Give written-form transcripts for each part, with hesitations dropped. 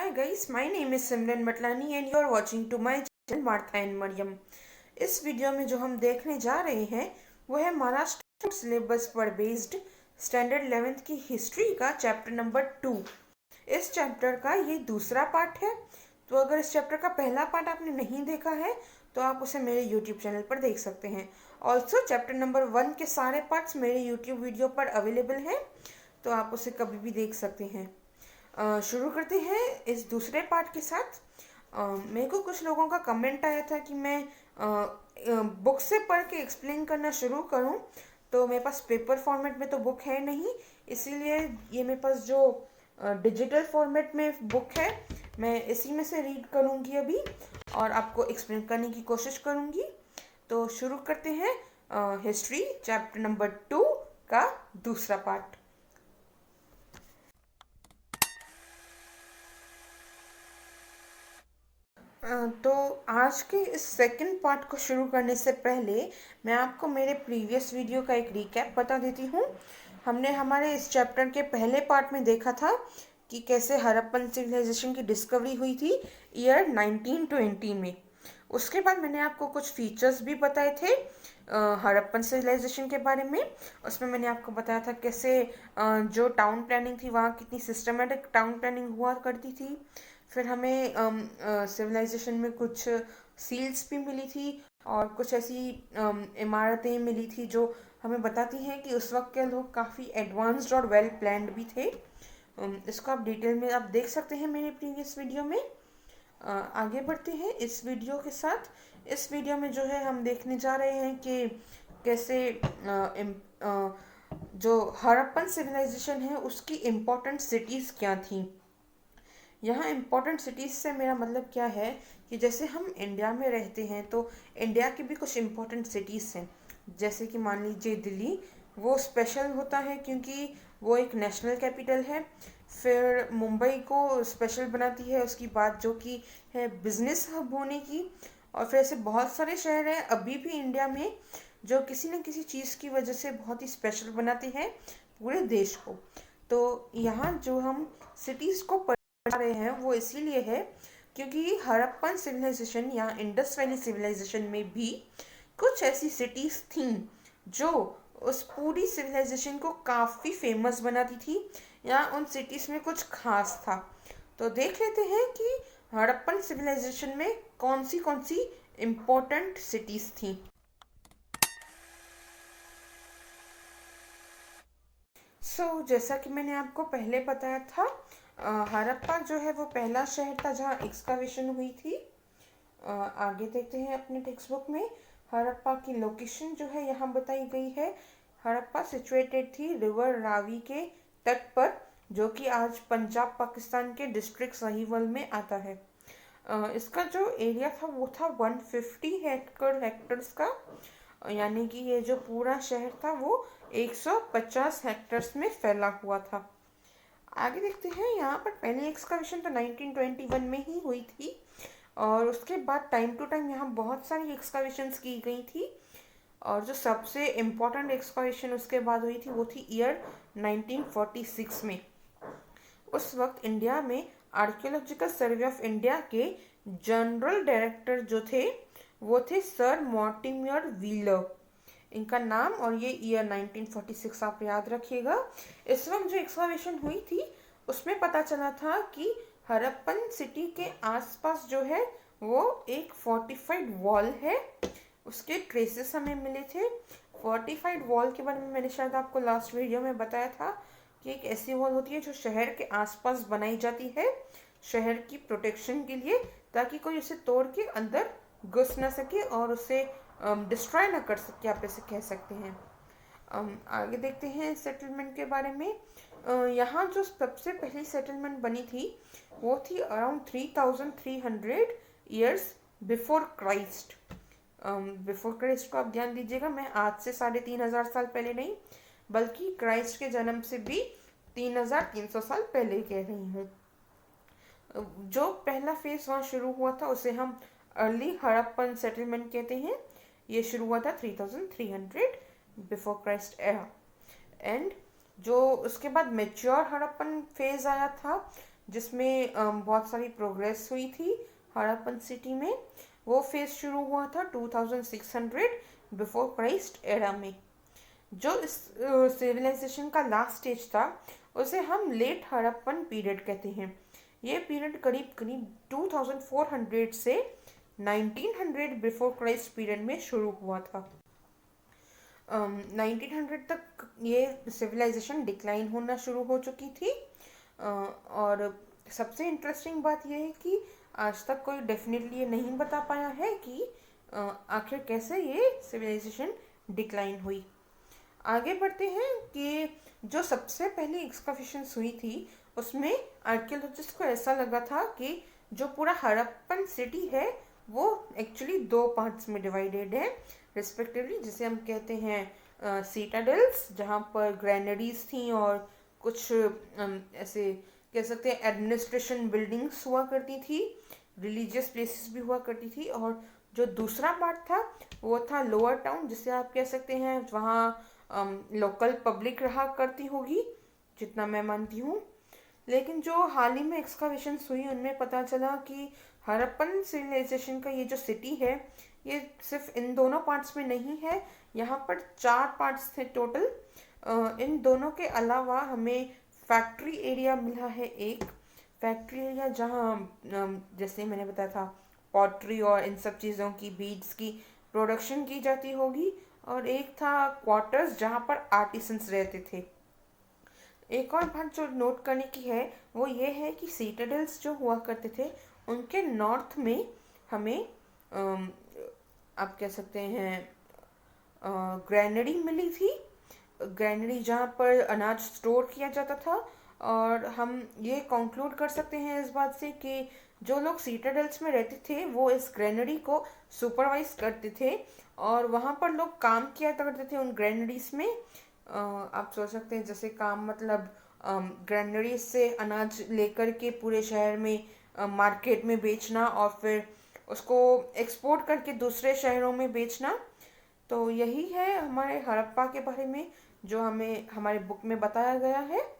Hi guys, my name is Simran Matlani and you are watching to my channel Martha and Mariam। इस video में जो हम देखने जा रहे हैं वो है महाराष्ट्र सिलेबस पर बेस्ड स्टैंडर्ड 11th की हिस्ट्री का चैप्टर नंबर 2। इस चैप्टर का ये दूसरा पार्ट है। तो अगर इस चैप्टर का पहला पार्ट आपने नहीं देखा है तो आप उसे मेरे यूट्यूब चैनल पर देख सकते हैं। ऑल्सो चैप्टर नंबर 1 के सारे पार्ट्स मेरे यूट्यूब वीडियो पर अवेलेबल हैं, तो आप उसे कभी भी देख सकते हैं। शुरू करते हैं इस दूसरे पार्ट के साथ। मेरे को कुछ लोगों का कमेंट आया था कि मैं बुक से पढ़ के एक्सप्लेन करना शुरू करूं, तो मेरे पास पेपर फॉर्मेट में तो बुक है नहीं, इसीलिए ये मेरे पास जो डिजिटल फॉर्मेट में बुक है मैं इसी में से रीड करूंगी अभी और आपको एक्सप्लेन करने की कोशिश करूंगी। तो शुरू करते हैं हिस्ट्री चैप्टर नंबर 2 का दूसरा पार्ट। तो आज के इस सेकंड पार्ट को शुरू करने से पहले मैं आपको मेरे प्रीवियस वीडियो का एक रिकैप बता देती हूँ। हमने हमारे इस चैप्टर के पहले पार्ट में देखा था कि कैसे हड़प्पन सिविलाइजेशन की डिस्कवरी हुई थी ईयर 1920 में। उसके बाद मैंने आपको कुछ फीचर्स भी बताए थे हड़प्पन सिविलाइजेशन के बारे में। उसमें मैंने आपको बताया था कैसे जो टाउन प्लानिंग थी वहाँ कितनी सिस्टमेटिक टाउन प्लानिंग हुआ करती थी। फिर हमें सिविलाइजेशन में कुछ सील्स भी मिली थी और कुछ ऐसी इमारतें मिली थी जो हमें बताती हैं कि उस वक्त के लोग काफ़ी एडवांस्ड और वेल प्लान्ड भी थे। इसको आप डिटेल में आप देख सकते हैं मेरे प्रीवियस वीडियो में। आगे बढ़ते हैं इस वीडियो के साथ। इस वीडियो में जो है हम देखने जा रहे हैं कि कैसे जो हड़प्पन सिविलाइजेशन है उसकी इम्पोर्टेंट सिटीज़ क्या थी। यहाँ इम्पोर्टेंट सिटीज़ से मेरा मतलब क्या है कि जैसे हम इंडिया में रहते हैं तो इंडिया की भी कुछ इम्पोर्टेंट सिटीज़ हैं। जैसे कि मान लीजिए दिल्ली, वो स्पेशल होता है क्योंकि वो एक नेशनल कैपिटल है। फिर मुंबई को स्पेशल बनाती है उसकी बात जो कि है बिजनेस हब होने की। और फिर ऐसे बहुत सारे शहर हैं अभी भी इंडिया में जो किसी न किसी चीज़ की वजह से बहुत ही स्पेशल बनाते हैं पूरे देश को। तो यहाँ जो हम सिटीज़ को रहे हैं वो इसीलिए है क्योंकि हड़प्पन सिविलाइजेशन या इंडस वैली सिविलाइजेशन में भी कुछ ऐसी सिटीज थी जो उस पूरी सिविलाइजेशन को काफ़ी फेमस बनाती थी या उन सिटीज में कुछ खास था। तो देख लेते हैं कि हड़प्पन सिविलाइजेशन में कौन सी इम्पोर्टेंट सिटीज थी। जैसा कि मैंने आपको पहले बताया था, हड़प्पा जो है वो पहला शहर था जहाँ एक्सकावेशन हुई थी। आगे देखते हैं अपने टेक्स्ट बुक में। हड़प्पा की लोकेशन जो है यहाँ बताई गई है। हड़प्पा सिचुएटेड थी रिवर रावी के तट पर, जो कि आज पंजाब पाकिस्तान के डिस्ट्रिक्ट साहिवाल में आता है। इसका जो एरिया था वो था 150 हेक्टर्स का, यानी कि ये जो पूरा शहर था वो 150 हेक्टर्स में फैला हुआ था। आगे देखते हैं। यहाँ पर पहली एक्सकवेशन तो 1921 में ही हुई थी और उसके बाद टाइम टू टाइम यहाँ बहुत सारी एक्सकवेशंस की गई थी। और जो सबसे इम्पोर्टेंट एक्सकवेशन उसके बाद हुई थी वो थी ईयर 1946 में। उस वक्त इंडिया में आर्कियोलॉजिकल सर्वे ऑफ इंडिया के जनरल डायरेक्टर जो थे वो थे सर मॉर्टिमर व्हीलर, इनका नाम। और ये ईयर 1946 आप याद रखिएगा। इस वक्त जो एक्सकवेशन हुई थी उसमें पता चला था कि हड़प्पन सिटी के आसपास जो है वो एक फोर्टिफाइड वॉल है, उसके ट्रेसेस हमें मिले थे। फोर्टिफाइड वॉल के बारे में मैंने शायद आपको लास्ट वीडियो में बताया था कि एक ऐसी वॉल होती है जो शहर के आसपास बनाई जाती है शहर की प्रोटेक्शन के लिए, ताकि कोई उसे तोड़ के अंदर घुस ना सके और उसे डिस्ट्रॉय ना कर सके, आप ऐसे कह सकते हैं। आगे देखते हैं सेटलमेंट के बारे में। यहाँ जो सबसे पहली सेटलमेंट बनी थी वो थी around 3300 years before Christ. Before Christ को आप ध्यान दीजिएगा, मैं आज से 3500 साल पहले नहीं बल्कि क्राइस्ट के जन्म से भी 3300 साल पहले कह रही हूँ। जो पहला फेज वहाँ शुरू हुआ था उसे हम अर्ली हड़प्पन सेटलमेंट कहते हैं। ये शुरू हुआ था 3300 बिफोर क्राइस्ट एरा। एंड जो उसके बाद मेच्योर हड़प्पन फेज आया था जिसमें बहुत सारी प्रोग्रेस हुई थी हड़प्पन सिटी में। वो फेज शुरू हुआ था 2600 बिफोर क्राइस्ट एरा में। जो इस सिविलाइजेशन का लास्ट स्टेज था उसे हम लेट हड़प्पन पीरियड कहते हैं। ये पीरियड करीब करीब 2400 से 1900 बिफोर क्राइस्ट पीरियड में शुरू हुआ था। 1900 तक ये सिविलाइजेशन डिक्लाइन होना शुरू हो चुकी थी। और सबसे इंटरेस्टिंग बात यह है कि आज तक कोई डेफिनेटली ये नहीं बता पाया है कि आखिर कैसे ये सिविलाइजेशन डिक्लाइन हुई। आगे बढ़ते हैं कि जो सबसे पहली एक्सकवेशंस हुई थी उसमें आर्कियोलॉजिस्ट को ऐसा लगा था कि जो पूरा हड़प्पन सिटी है वो एक्चुअली दो पार्ट्स में डिवाइडेड है रिस्पेक्टिवली, जिसे हम कहते हैं सीटाडेल्स, जहाँ पर ग्रैनरीज थी और कुछ ऐसे कह सकते हैं एडमिनिस्ट्रेशन बिल्डिंग्स हुआ करती थी, रिलीजियस प्लेसेस भी हुआ करती थी। और जो दूसरा पार्ट था वो था लोअर टाउन, जिसे आप कह सकते हैं वहाँ लोकल पब्लिक रहा करती होगी जितना मैं मानती हूँ। लेकिन जो हाल ही में एक्सकावेशंस हुई उनमें पता चला कि हड़प्पन सिविलाइजेशन का ये जो सिटी है ये सिर्फ इन दोनों पार्ट्स में नहीं है, यहाँ पर 4 पार्ट्स थे टोटल। इन दोनों के अलावा हमें फैक्ट्री एरिया मिला है। एक फैक्ट्री एरिया जहाँ जैसे मैंने बताया था पॉटरी और इन सब चीज़ों की बीड्स की प्रोडक्शन की जाती होगी, और एक था क्वार्टर्स जहाँ पर आर्टिसंस रहते थे। एक और बात जो नोट करने की है वो ये है कि सीटाडेल्स जो हुआ करते थे उनके नॉर्थ में हमें आप कह सकते हैं ग्रैनरी मिली थी। ग्रैनरी जहाँ पर अनाज स्टोर किया जाता था। और हम ये कंक्लूड कर सकते हैं इस बात से कि जो लोग सीटाडेल्स में रहते थे वो इस ग्रैनरी को सुपरवाइज करते थे और वहाँ पर लोग काम किया करते थे उन ग्रैनरीज में। आप सोच सकते हैं जैसे काम मतलब ग्रैनरीज से अनाज लेकर के पूरे शहर में मार्केट में बेचना और फिर उसको एक्सपोर्ट करके दूसरे शहरों में बेचना। तो यही है हमारे हड़प्पा के बारे में जो हमें हमारे बुक में बताया गया है।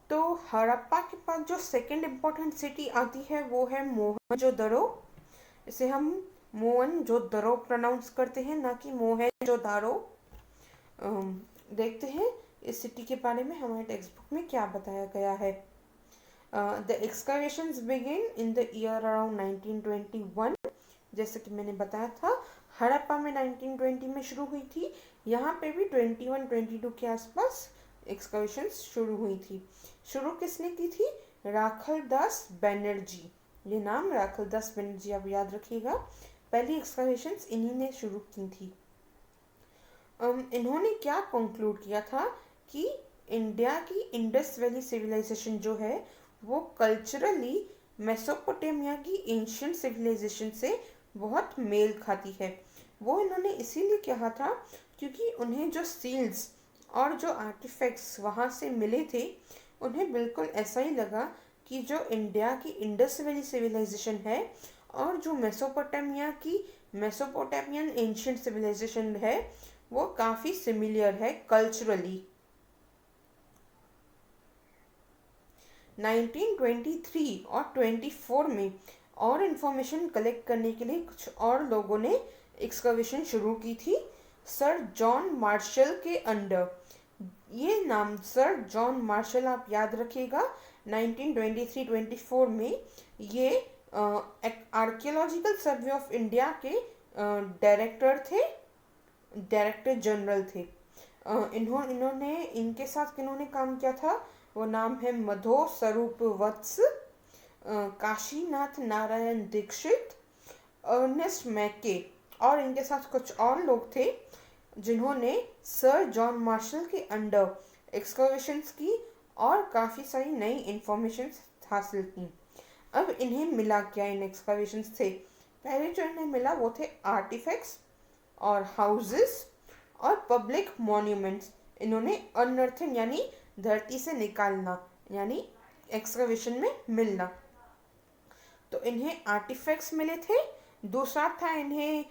तो हड़प्पा के पास जो सेकंड इम्पोर्टेंट सिटी आती है वो है मोहनजोदड़ो। इसे हम मोहनजोदड़ो प्रोनाउंस करते हैं, ना कि मोहनजोदारो। देखते हैं इस सिटी के बारे में हमारे टेक्स्ट बुक में क्या बताया गया है। The excavations begin in the year around 1921। जैसे कि मैंने बताया था हड़प्पा में 1920 में शुरू हुई थी, यहाँ पे भी 21-22 के आसपास एक्सकवेशंस शुरू हुई थी। शुरू किसने की थी? राखलदास बनर्जी। ये नाम राखलदास बनर्जी आप याद रखिएगा। पहली एक्सकवेशंस इन्हीं ने शुरू की थी। इन्होंने क्या कंक्लूड किया था कि इंडिया की इंडस वैली सिविलाइजेशन जो है वो कल्चरली मेसोपोटामिया की एंशियंट सिविलाइजेशन से बहुत मेल खाती है। वो इन्होंने इसीलिए कहा था क्योंकि उन्हें जो सील्स और जो आर्टिफैक्ट्स वहाँ से मिले थे उन्हें बिल्कुल ऐसा ही लगा कि जो इंडिया की इंडस वैली सिविलाइजेशन है और जो मेसोपोटामियन एंशियंट सिविलाइजेशन है वो काफ़ी सिमिलर है कल्चरली। 1923 और 24 में और इन्फॉर्मेशन कलेक्ट करने के लिए कुछ और लोगों ने एक्सकवेशन शुरू की थी सर जॉन मार्शल के अंडर। ये नाम सर जॉन मार्शल आप याद रखिएगा। 1923-24 में ये आर्कियोलॉजिकल सर्वे ऑफ इंडिया के डायरेक्टर जनरल थे। इन्होंने इनके साथ किन्होंने काम किया था वो नाम है मधो स्वरूप वत्स, काशीनाथ नारायण दीक्षित, अर्नेस्ट मैके, और इनके साथ कुछ और लोग थे जिन्होंने सर जॉन मार्शल के अंडर एक्सकवेशंस की और काफ़ी सारी नई इंफॉर्मेशन हासिल की। अब इन्हें मिला क्या इन एक्सकवेशंस से? पहले जो इन्हें मिला वो थे आर्टिफैक्ट्स और हाउसेस और पब्लिक मॉन्यूमेंट्स। इन्होंने अनअर्थन यानी धरती से निकालना यानी एक्सकवेशन में मिलना। तो इन्हें आर्टिफैक्ट्स मिले थे। दूसरा था इन्हें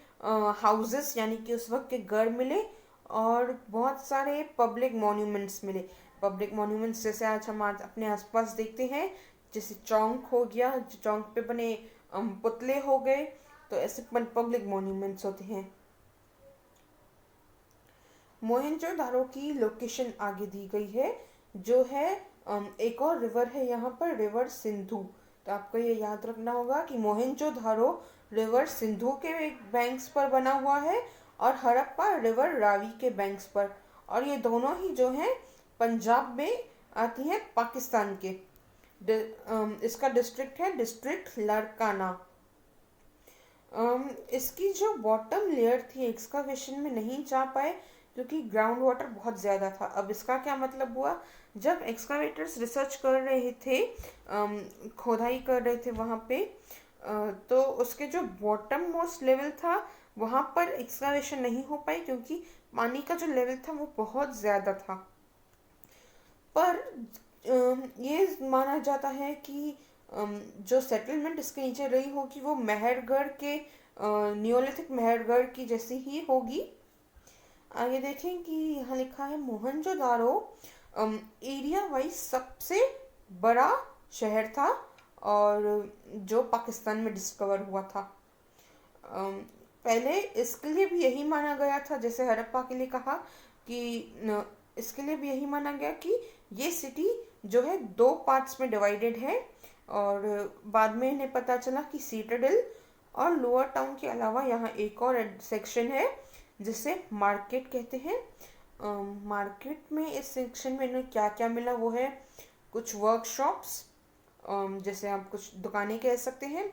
हाउसेस यानी कि उस वक्त के घर मिले और बहुत सारे पब्लिक मॉन्यूमेंट्स मिले। पब्लिक मॉन्यूमेंट्स जैसे आज हम आज अपने आसपास देखते हैं, जैसे चौंक हो गया, चौंक पे बने पुतले हो गए, तो ऐसे पब्लिक मॉन्यूमेंट्स होते हैं। मोहनजोदारो की लोकेशन आगे दी गई है, जो है एक और रिवर है यहाँ पर, रिवर सिंधु। तो आपको ये याद रखना होगा कि मोहनजोदारो रिवर सिंधु के बैंक्स पर बना हुआ है और हड़प्पा रिवर रावी के बैंक्स पर। और ये दोनों ही जो हैं पंजाब में आती हैं, पाकिस्तान के। इसका डिस्ट्रिक्ट है डिस्ट्रिक्ट लारकाना। इसकी जो बॉटम लेयर थी एक्सकावेशन में नहीं जा पाए क्योंकि ग्राउंड वाटर बहुत ज़्यादा था। अब इसका क्या मतलब हुआ, जब एक्सकावेटर्स रिसर्च कर रहे थे, खोदाई कर रहे थे वहाँ पे, तो उसके जो बॉटम मोस्ट लेवल था वहाँ पर एक्सकावेशन नहीं हो पाई क्योंकि पानी का जो लेवल था वो बहुत ज़्यादा था। पर ये माना जाता है कि जो सेटलमेंट इसके नीचे रही होगी वो मेहरगढ़ के नियोलिथिक मेहरगढ़ की जैसी ही होगी। आगे देखें कि यहाँ लिखा है मोहनजोदारो एरिया वाइज सबसे बड़ा शहर था और जो पाकिस्तान में डिस्कवर हुआ था। पहले इसके लिए भी यही माना गया था, जैसे हड़प्पा के लिए कहा कि इसके लिए भी यही माना गया कि ये सिटी जो है दो पार्ट्स में डिवाइडेड है। और बाद में इन्हें पता चला कि सीटाडेल और लोअर टाउन के अलावा यहाँ एक और सेक्शन है जिसे मार्केट कहते हैं। मार्केट में इस सेक्शन में इन्हें क्या क्या मिला वो है कुछ वर्कशॉप्स, जैसे आप कुछ दुकानें कह सकते हैं।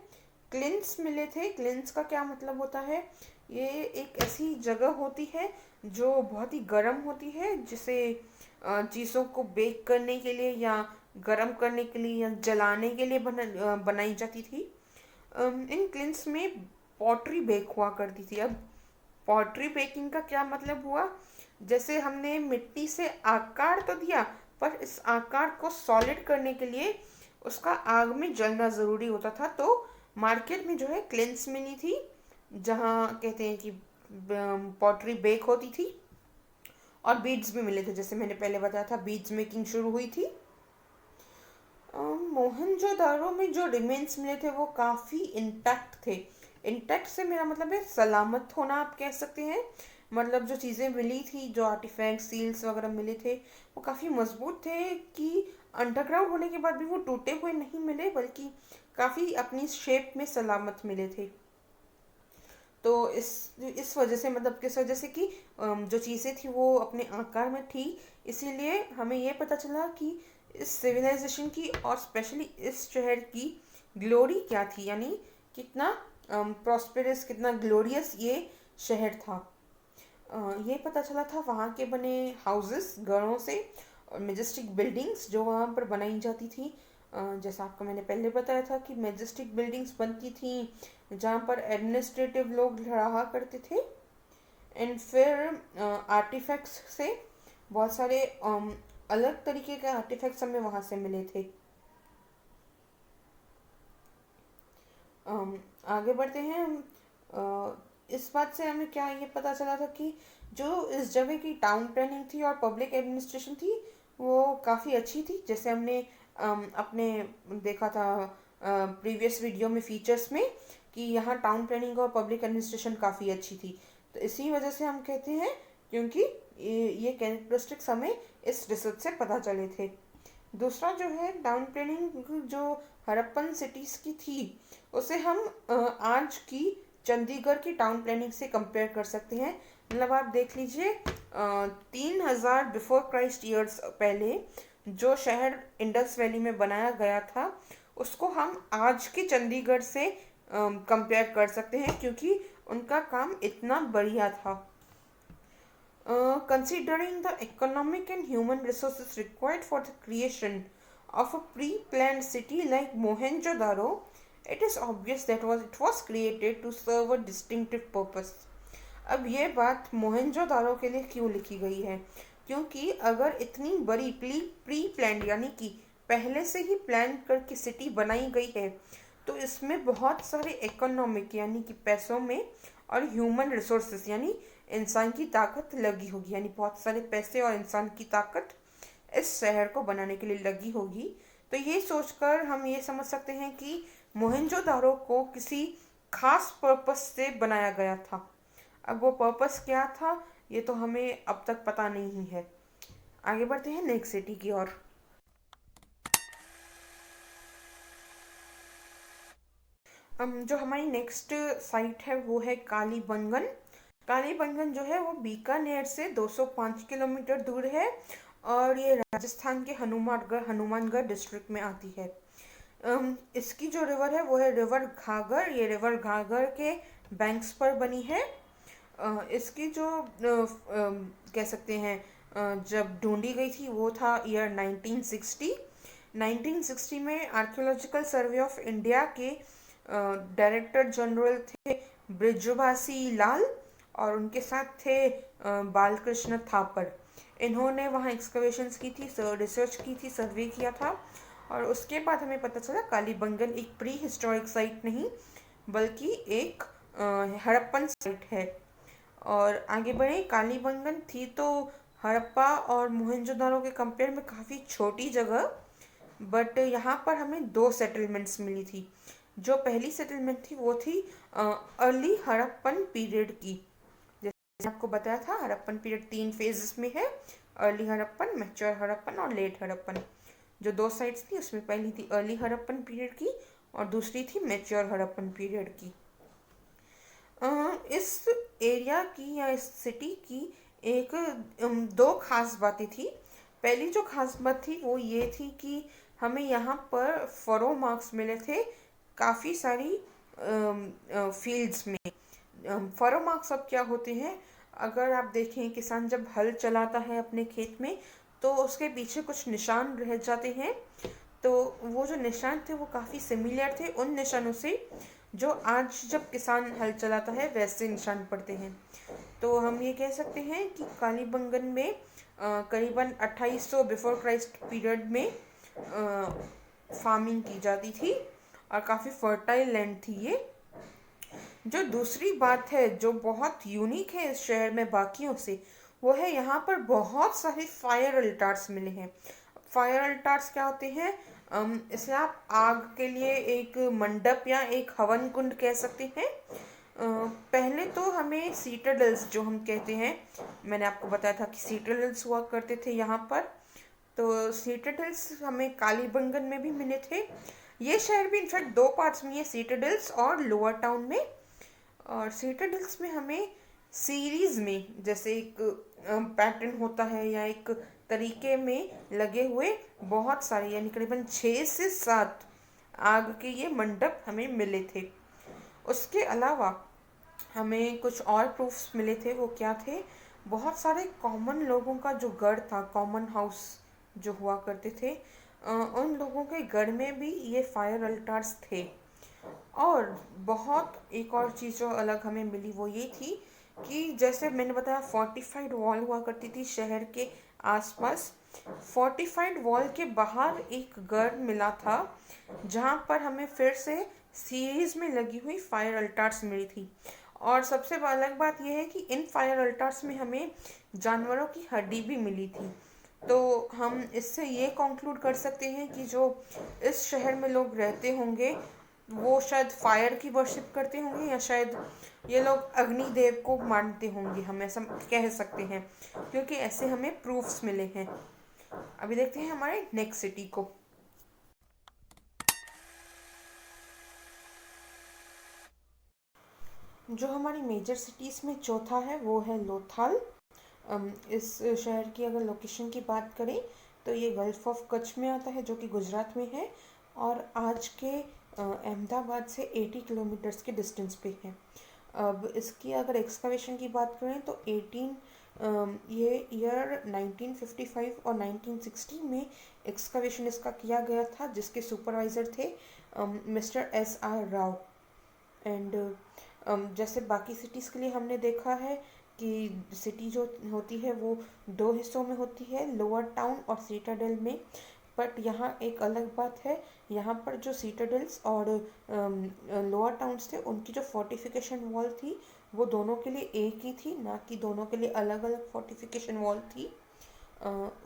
क्लिंस मिले थे। क्लिंस का क्या मतलब होता है, ये एक ऐसी जगह होती है जो बहुत ही गर्म होती है, जिसे चीज़ों को बेक करने के लिए या गर्म करने के लिए या जलाने के लिए बनाई जाती थी। इन क्लिंस में पॉटरी बेक हुआ करती थी। अब पॉटरी बेकिंग का क्या मतलब हुआ, जैसे हमने मिट्टी से आकार तो दिया पर इस आकार को सॉलिड करने के लिए उसका आग में जलना ज़रूरी होता था। तो मार्केट में जो है क्लिंस मिली थी जहाँ कहते हैं कि पॉटरी बेक होती थी। और बीड्स भी मिले थे, जैसे मैंने पहले बताया था बीड्स मेकिंग शुरू हुई थी। मोहनजोदारो में जो रिमेन्स मिले थे वो काफ़ी इंटैक्ट थे। इंटैक्ट से मेरा मतलब है सलामत होना आप कह सकते हैं। मतलब जो चीज़ें मिली थी, जो आर्टिफैक्ट सील्स वगैरह मिले थे वो काफ़ी मजबूत थे कि अंडरग्राउंड होने के बाद भी वो टूटे हुए नहीं मिले, बल्कि काफ़ी अपनी शेप में सलामत मिले थे। तो इस वजह से, मतलब किस वजह से कि जो चीज़ें थी वो अपने आकार में थी, इसीलिए हमें ये पता चला कि इस सिविलाइजेशन की और स्पेशली इस शहर की ग्लोरी क्या थी, यानी कितना प्रॉस्पेरस, कितना ग्लोरियस ये शहर था। ये पता चला था वहाँ के बने हाउसेस, घरों से, और मेजेस्टिक बिल्डिंग्स जो वहाँ पर बनाई जाती थी। जैसा आपको मैंने पहले बताया था कि मेजेस्टिक बिल्डिंग्स बनती थी जहाँ पर एडमिनिस्ट्रेटिव लोग रहा करते थे। एंड फिर आर्टिफैक्ट्स से बहुत सारे अलग तरीके के आर्टिफैक्ट्स हमें वहाँ से मिले थे। आगे बढ़ते हैं हम। इस बात से हमें क्या ये पता चला था कि जो इस जगह की टाउन प्लानिंग थी और पब्लिक एडमिनिस्ट्रेशन थी वो काफ़ी अच्छी थी। जैसे हमने अपने देखा था प्रीवियस वीडियो में फीचर्स में कि यहाँ टाउन प्लानिंग और पब्लिक एडमिनिस्ट्रेशन काफ़ी अच्छी थी। तो इसी वजह से हम कहते हैं, क्योंकि ये कैरेक्टरिस्टिक्स हमें इस रिसर्च से पता चले थे। दूसरा जो है टाउन प्लानिंग जो हड़प्पन सिटीज़ की थी उसे हम आज की चंडीगढ़ की टाउन प्लानिंग से कंपेयर कर सकते हैं। मतलब आप देख लीजिए 3000 बिफोर क्राइस्ट ईयर्स पहले जो शहर इंडस वैली में बनाया गया था उसको हम आज के चंडीगढ़ से कंपेयर कर सकते हैं, क्योंकि उनका काम इतना बढ़िया था। Considering the economic and human resources required for the creation of a pre-planned city like Mohenjo-daro, it is obvious that it was created to serve a distinctive purpose. अब ये बात मोहनजोदारो के लिए क्यों लिखी गई है, क्योंकि अगर इतनी बड़ी प्री प्लान यानी कि पहले से ही प्लान करके सिटी बनाई गई है तो इसमें बहुत सारे इकोनॉमिक यानी कि पैसों में और ह्यूमन रिसोर्सेस यानी इंसान की ताकत लगी होगी, यानी बहुत सारे पैसे और इंसान की ताकत इस शहर को बनाने के लिए लगी होगी। तो ये सोचकर हम ये समझ सकते हैं कि मोहनजोदारो को किसी खास पर्पस से बनाया गया था। अब वो पर्पस क्या था ये तो हमें अब तक पता नहीं है। आगे बढ़ते हैं नेक्स्ट सिटी की ओर। जो हमारी नेक्स्ट साइट है वो है कालीबंगन। कालीबंगन जो है वो बीकानेर से 205 किलोमीटर दूर है और ये राजस्थान के हनुमानगढ़ डिस्ट्रिक्ट में आती है। इसकी जो रिवर है वो है रिवर घाघर। ये रिवर घाघर के बैंक्स पर बनी है। इसकी जो कह सकते हैं जब ढूंढी गई थी वो था ईयर 1960। 1960 में आर्कियोलॉजिकल सर्वे ऑफ इंडिया के डायरेक्टर जनरल थे ब्रिजवासी लाल और उनके साथ थे बालकृष्ण थापर। इन्होंने वहाँ एक्सकवेशंस की थी, रिसर्च की थी, सर्वे किया था और उसके बाद हमें पता चला कालीबंगन एक प्री हिस्टोरिक साइट नहीं बल्कि एक हड़प्पन साइट है। और आगे बढ़े, कालीबंगन थी तो हड़प्पा और मोहनजोदारो के कंपेयर में काफ़ी छोटी जगह, बट यहाँ पर हमें दो सेटलमेंट्स मिली थी। जो पहली सेटलमेंट थी वो थी अर्ली हड़प्पन पीरियड की। जैसे आपको बताया था हड़प्पन पीरियड 3 फेजेस में है, अर्ली हड़प्पन, मैच्योर हड़प्पन और लेट हड़प्पन। जो दो साइट्स थी उसमें पहली थी अर्ली हड़प्पन पीरियड की और दूसरी थी मैच्योर हड़प्पन पीरियड की। इस एरिया की या इस सिटी की एक दो खास बातें थी। पहली जो खास बात थी वो ये थी कि हमें यहाँ पर फरो मार्क्स मिले थे काफ़ी सारी फील्ड्स में। फरो मार्क्स अब क्या होते हैं, अगर आप देखें किसान जब हल चलाता है अपने खेत में तो उसके पीछे कुछ निशान रह जाते हैं। तो वो जो निशान थे वो काफ़ी सिमिलर थे उन निशानों से जो आज जब किसान हल चलाता है वैसे निशान पड़ते हैं। तो हम ये कह सकते हैं कि कालीबंगन में करीबन 2800 बिफोर क्राइस्ट पीरियड में फार्मिंग की जाती थी और काफ़ी फर्टाइल लैंड थी ये। जो दूसरी बात है जो बहुत यूनिक है इस शहर में बाकियों से, वो है यहाँ पर बहुत सारे फायर अल्टार्स मिले हैं। फायर अल्टार्स क्या होते हैं, इसे आप आग के लिए एक मंडप या एक हवन कुंड कह सकते हैं। पहले तो हमें सीटाडेल्स जो हम कहते हैं, मैंने आपको बताया था कि सीटाडेल्स हुआ करते थे यहाँ पर। तो सीटाडेल्स हमें कालीबंगन में भी मिले थे। ये शहर भी इनफैक्ट दो पार्ट्स में है, सीटाडेल्स और लोअर टाउन में। और सीटाडेल्स में हमें सीरीज में जैसे एक पैटर्न होता है या एक तरीके में लगे हुए बहुत सारे यानी करीबन 6 से 7 आग के ये मंडप हमें मिले थे। उसके अलावा हमें कुछ और प्रूफ्स मिले थे। वो क्या थे, बहुत सारे कॉमन लोगों का जो गढ़ था, कॉमन हाउस जो हुआ करते थे, उन लोगों के गढ़ में भी ये फायर अल्टार्स थे। और बहुत एक और चीज़ जो अलग हमें मिली वो ये थी कि जैसे मैंने बताया फोर्टिफाइड वॉल हुआ करती थी शहर के आसपास। फोर्टिफाइड वॉल के बाहर एक गढ़ मिला था जहाँ पर हमें फिर से सीरीज में लगी हुई फायर अल्टार्स मिली थी। और सबसे अलग बात यह है कि इन फायर अल्टार्स में हमें जानवरों की हड्डी भी मिली थी। तो हम इससे ये कंक्लूड कर सकते हैं कि जो इस शहर में लोग रहते होंगे वो शायद फायर की वर्शिप करते होंगे या शायद ये लोग अग्निदेव को मानते होंगे, हम ऐसा कह सकते हैं क्योंकि ऐसे हमें प्रूफ्स मिले हैं। अभी देखते हैं हमारे नेक्स्ट सिटी को। जो हमारी मेजर सिटीज़ में चौथा है वो है लोथाल। इस शहर की अगर लोकेशन की बात करें तो ये गल्फ ऑफ कच्छ में आता है जो कि गुजरात में है और आज के अहमदाबाद से 80 किलोमीटर्स के डिस्टेंस पे है। अब इसकी अगर एक्सकवेशन की बात करें तो ये ईयर 1955 और 1960 में एक्सकवेशन इसका किया गया था जिसके सुपरवाइज़र थे मिस्टर SR राव। एंड जैसे बाकी सिटीज़ के लिए हमने देखा है कि सिटी जो होती है वो दो हिस्सों में होती है, लोअर टाउन और सीटाडेल में। बट यहाँ एक अलग बात है, यहाँ पर जो सीटाडेल्स और लोअर टाउन्स थे उनकी जो फोर्टिफिकेशन वॉल थी वो दोनों के लिए एक ही थी, ना कि दोनों के लिए अलग अलग फोर्टिफिकेशन वॉल थी।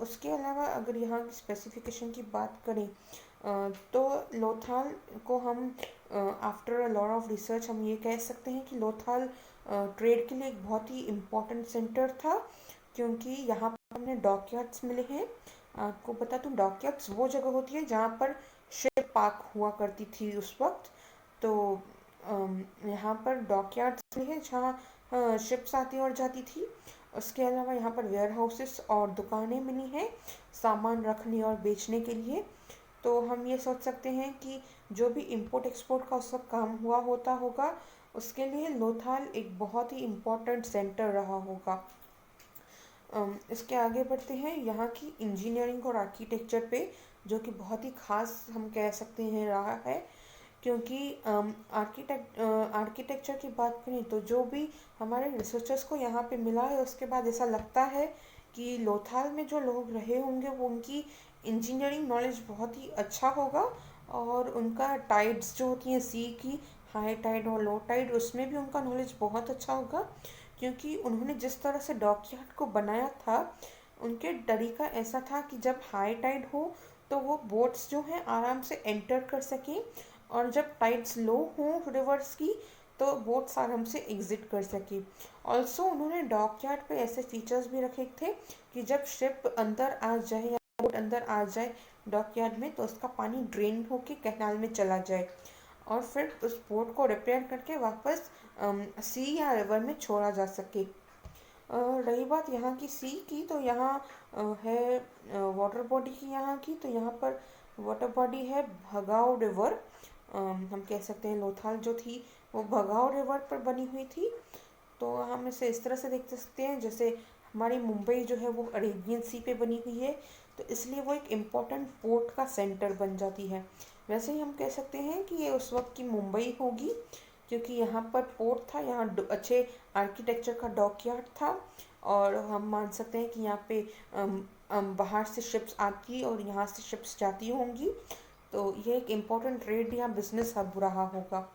उसके अलावा अगर यहाँ की स्पेसिफिकेशन की बात करें तो लोथाल को हम after a lot of research हम ये कह सकते हैं कि लोथाल ट्रेड के लिए एक बहुत ही इम्पोर्टेंट सेंटर था, क्योंकि यहाँ पर हमें डॉकयार्ड्स मिले हैं। आपको बता दूँ, डॉकयार्ड्स वो जगह होती है जहाँ पर शिप पार्क हुआ करती थी उस वक्त। तो यहाँ पर डॉकयार्ड्स भी है जहाँ शिप्स आती और जाती थी। उसके अलावा यहाँ पर वेयर हाउसेस और दुकानें मिली हैं सामान रखने और बेचने के लिए। तो हम ये सोच सकते हैं कि जो भी इंपोर्ट एक्सपोर्ट का उस वक्त काम हुआ होता होगा, उसके लिए लोथाल एक बहुत ही इम्पोर्टेंट सेंटर रहा होगा। इसके आगे बढ़ते हैं यहाँ की इंजीनियरिंग और आर्किटेक्चर पे, जो कि बहुत ही खास हम कह सकते हैं रहा है, क्योंकि आर्किटेक्चर की बात करें तो जो भी हमारे रिसर्चर्स को यहाँ पे मिला है, उसके बाद ऐसा लगता है कि लोथाल में जो लोग रहे होंगे वो उनकी इंजीनियरिंग नॉलेज बहुत ही अच्छा होगा, और उनका टाइड्स जो होती हैं सी की, हाई टाइड और लो टाइड, उसमें भी उनका नॉलेज बहुत अच्छा होगा, क्योंकि उन्होंने जिस तरह से डॉकयार्ड को बनाया था, उनके तरीका ऐसा था कि जब हाई टाइड हो तो वो बोट्स जो हैं आराम से एंटर कर सकें, और जब टाइड्स लो हों रिवर्स की तो बोट्स आराम से एग्जिट कर सके। ऑल्सो उन्होंने डॉकयार्ड पे ऐसे फीचर्स भी रखे थे कि जब शिप अंदर आ जाए या बोट अंदर आ जाए डॉकयार्ड में, तो उसका पानी ड्रेन होके कैनाल में चला जाए, और फिर उस बोट को रिपेयर करके वापस सी या रिवर में छोड़ा जा सके। रही बात यहाँ की सी की, तो यहाँ है वाटर बॉडी की यहाँ की, तो यहाँ पर वाटर बॉडी है भगाओ रिवर। हम कह सकते हैं लोथाल जो थी वो भगाओ रिवर पर बनी हुई थी। तो हम इसे इस तरह से देख सकते हैं जैसे हमारी मुंबई जो है वो अरेबियन सी पे बनी हुई है, तो इसलिए वो एक इम्पोर्टेंट पोर्ट का सेंटर बन जाती है। वैसे ही हम कह सकते हैं कि ये उस वक्त की मुंबई होगी, क्योंकि यहाँ पर पोर्ट था, यहाँ अच्छे आर्किटेक्चर का डॉकयार्ड था, और हम मान सकते हैं कि यहाँ पे बाहर से शिप्स आती और यहाँ से शिप्स जाती होंगी। तो ये एक इम्पोर्टेंट ट्रेड या बिजनेस हब रहा होगा।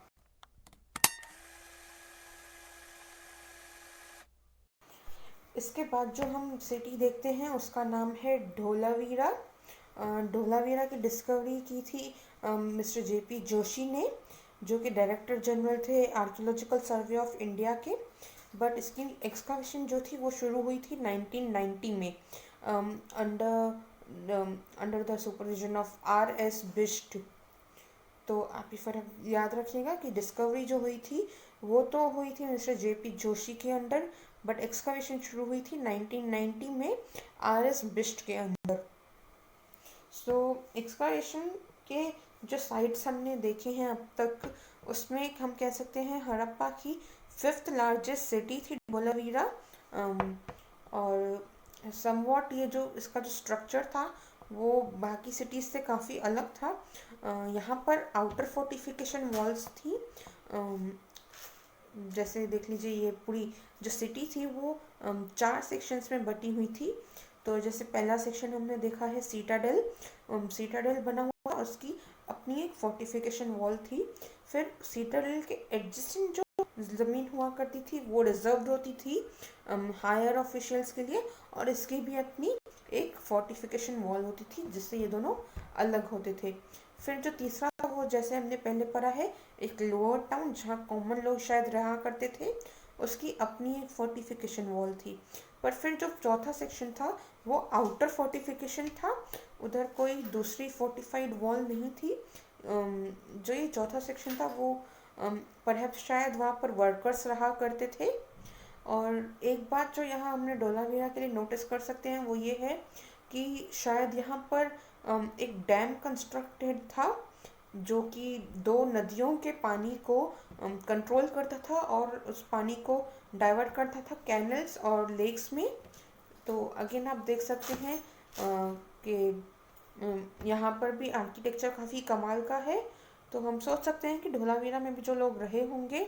इसके बाद जो हम सिटी देखते हैं उसका नाम है ढोलावीरा। ढोलावीरा की डिस्कवरी की थी मिस्टर जेपी जोशी ने, जो कि डायरेक्टर जनरल थे आर्कियोलॉजिकल सर्वे ऑफ इंडिया के। बट इसकी एक्सकवेशन जो थी वो शुरू हुई थी 1990 में, under the supervision of R S Bisht. तो आप ये फर्क याद रखिएगा कि डिस्कवरी जो हुई थी वो तो हुई थी मिस्टर जेपी जोशी के अंडर, बट एक्सकवेशन शुरू हुई थी 1990 में आर एस बिस्ट के अंदर। सो एक्सकवेशन के जो साइट्स हमने देखे हैं अब तक, उसमें एक हम कह सकते हैं हड़प्पा की 5th लार्जेस्ट सिटी थी ढोलावीरा। और समवॉट ये जो इसका जो स्ट्रक्चर था वो बाकी सिटीज़ से काफ़ी अलग था। यहाँ पर आउटर फोर्टिफिकेशन वॉल्स थी। जैसे देख लीजिए, ये पूरी जो सिटी थी वो 4 सेक्शंस में बटी हुई थी। तो जैसे पहला सेक्शन हमने देखा है सीटाडेल। सीटाडेल बना हुआ, उसकी अपनी एक फोर्टिफिकेशन वॉल थी। फिर सीटाडेल के एडजेसेंट जो ज़मीन हुआ करती थी वो रिजर्व्ड होती थी हायर ऑफिशियल्स के लिए, और इसकी भी अपनी एक फोर्टिफिकेशन वॉल होती थी, जिससे ये दोनों अलग होते थे। फिर जो तीसरा था वो जैसे हमने पहले पढ़ा है, एक लोअर टाउन जहाँ कॉमन लोग शायद रहा करते थे, उसकी अपनी एक फोर्टिफिकेशन वॉल थी। पर फिर जो चौथा सेक्शन था वो आउटर फोर्टिफिकेशन था, उधर कोई दूसरी फोर्टिफाइड वॉल नहीं थी। जो ये चौथा सेक्शन था वो परहैप्स शायद वहाँ पर वर्कर्स रहा करते थे। और एक बात जो यहाँ हमने डोलावीरा के लिए नोटिस कर सकते हैं वो ये है कि शायद यहाँ पर एक डैम कंस्ट्रक्टेड था, जो कि 2 नदियों के पानी को कंट्रोल करता था और उस पानी को डाइवर्ट करता था कैनल्स और लेक्स में। तो अगेन आप देख सकते हैं कि यहाँ पर भी आर्किटेक्चर काफ़ी कमाल का है। तो हम सोच सकते हैं कि ढोलावीरा में भी जो लोग रहे होंगे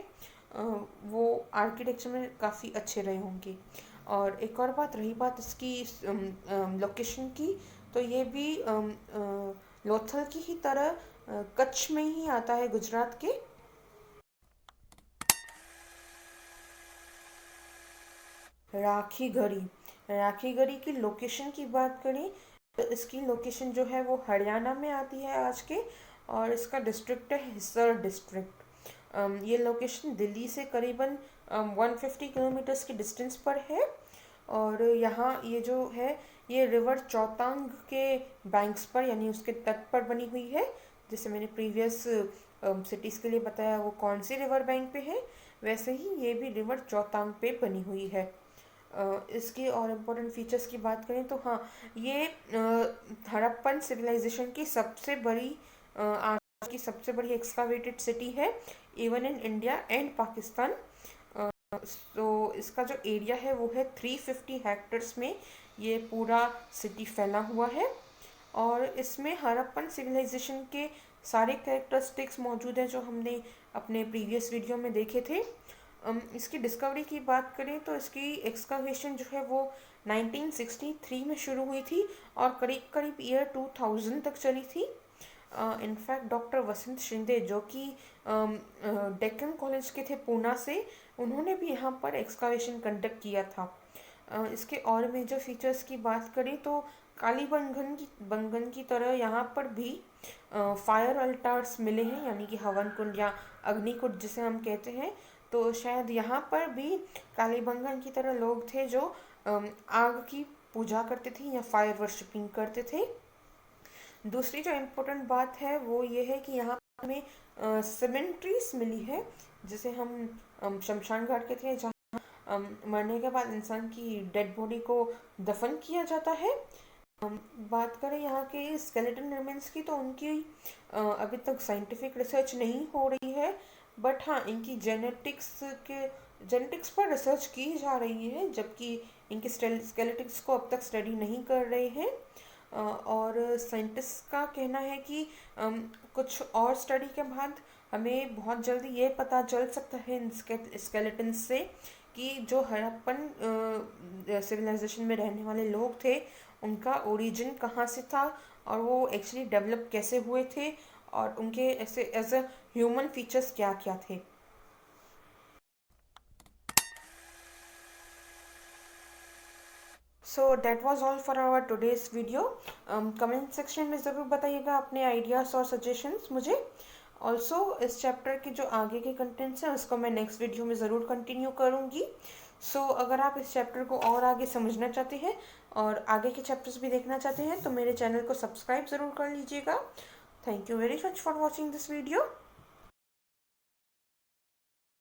वो आर्किटेक्चर में काफ़ी अच्छे रहे होंगे। और एक और बात, रही बात इसकी लोकेशन की, तो ये भी लोथल की ही तरह कच्छ में ही आता है, गुजरात के। राखी गढ़ी की लोकेशन की बात करें तो इसकी लोकेशन जो है वो हरियाणा में आती है आज के, और इसका डिस्ट्रिक्ट है हिसार डिस्ट्रिक्ट। ये लोकेशन दिल्ली से करीबन 150 किलोमीटर्स की डिस्टेंस पर है। और यहाँ ये जो है ये रिवर चौतांग के बैंक्स पर यानी उसके तट पर बनी हुई है। जैसे मैंने प्रीवियस सिटीज़ के लिए बताया वो कौन सी रिवर बैंक पे है, वैसे ही ये भी रिवर चौतांग पे बनी हुई है। इसकी और इम्पोर्टेंट फीचर्स की बात करें तो हाँ, ये हड़प्पन सिविलाइजेशन की सबसे बड़ी आज की सबसे बड़ी एक्सकावेटेड सिटी है, even in India and Pakistan. तो इसका जो एरिया है वो है 350 हेक्टर्स में ये पूरा सिटी फैला हुआ है। और इसमें हड़प्पन सिविलाइजेशन के सारे कैरेक्टरिस्टिक्स मौजूद हैं जो हमने अपने प्रीवियस वीडियो में देखे थे। इसकी डिस्कवरी की बात करें तो इसकी एक्सकवेशन जो है वो 1963 में शुरू हुई थी और करीब करीब ईयर 2000 तक चली थी। इनफैक्ट डॉक्टर वसंत शिंदे जो कि डेक्कन कॉलेज के थे पूना से, उन्होंने भी यहाँ पर एक्सकवेशन कंडक्ट किया था। इसके और मेजर फीचर्स की बात करें तो कालीबंगन की तरह यहाँ पर भी फायर अल्टार्स मिले हैं, यानी कि हवन कुंड या अग्निकुंड जिसे हम कहते हैं। तो शायद यहाँ पर भी कालीबंगन की तरह लोग थे जो आग की पूजा करते थे या फायर वर्शिपिंग करते थे। दूसरी जो इम्पोर्टेंट बात है वो ये है कि यहाँ हमें सिमेंट्रीज मिली है, जिसे हम शमशान घाट कहते हैं, जहाँ मरने के बाद इंसान की डेड बॉडी को दफन किया जाता है। बात करें यहाँ के स्केलेटन रिमेन्स की तो उनकी अभी तक साइंटिफिक रिसर्च नहीं हो रही है, बट हाँ इनकी जेनेटिक्स पर रिसर्च की जा रही है, जबकि इनके स्केलेटिक्स को अब तक स्टडी नहीं कर रहे हैं। और साइंटिस्ट का कहना है कि कुछ और स्टडी के बाद हमें बहुत जल्दी ये पता चल सकता है इन स्केलेटन से कि जो हड़प्पन सिविलाइजेशन में रहने वाले लोग थे उनका ओरिजिन कहाँ से था और वो एक्चुअली डेवलप कैसे हुए थे और उनके ऐसे एज अ ह्यूमन फीचर्स क्या क्या थे। So that was all for our today's video. Comment section में ज़रूर बताइएगा अपने आइडियाज़ और सजेशंस मुझे। ऑल्सो इस चैप्टर के जो आगे के कंटेंट्स हैं उसको मैं नेक्स्ट वीडियो में ज़रूर कंटिन्यू करूँगी। सो अगर आप इस चैप्टर को और आगे समझना चाहते हैं और आगे के चैप्टर्स भी देखना चाहते हैं तो मेरे चैनल को सब्सक्राइब ज़रूर कर लीजिएगा। Thank you very much for watching this video.